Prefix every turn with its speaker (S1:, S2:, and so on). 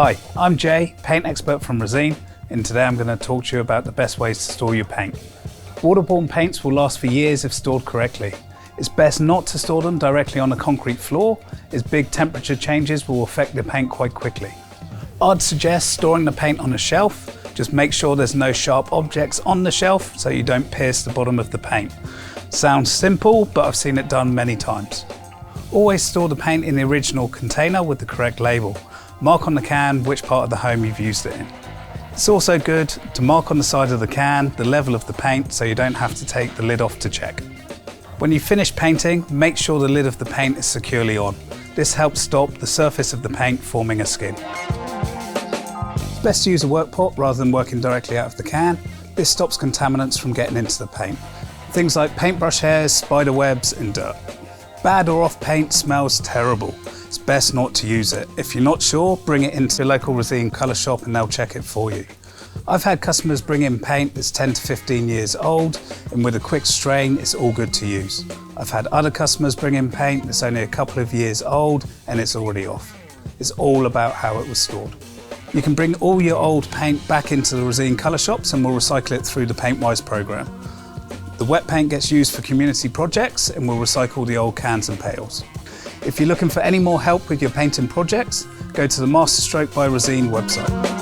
S1: Hi, I'm Jay, paint expert from Resene, and today I'm going to talk to you about the best ways to store your paint. Waterborne paints will last for years if stored correctly. It's best not to store them directly on a concrete floor, as big temperature changes will affect the paint quite quickly. I'd suggest storing the paint on a shelf. Just make sure there's no sharp objects on the shelf so you don't pierce the bottom of the paint. Sounds simple, but I've seen it done many times. Always store the paint in the original container with the correct label. Mark on the can which part of the home you've used it in. It's also good to mark on the side of the can the level of the paint so you don't have to take the lid off to check. When you finish painting, make sure the lid of the paint is securely on. This helps stop the surface of the paint forming a skin. It's best to use a work pot rather than working directly out of the can. This stops contaminants from getting into the paint. Things like paintbrush hairs, spider webs and dirt. Bad or off paint smells terrible. It's best not to use it. If you're not sure, bring it into a local Resene colour shop and they'll check it for you. I've had customers bring in paint that's 10 to 15 years old, and with a quick strain, it's all good to use. I've had other customers bring in paint that's only a couple of years old and it's already off. It's all about how it was stored. You can bring all your old paint back into the Resene colour shops and we'll recycle it through the PaintWise programme. The wet paint gets used for community projects and we'll recycle the old cans and pails. If you're looking for any more help with your painting projects, go to the MasterStroke by Resene website.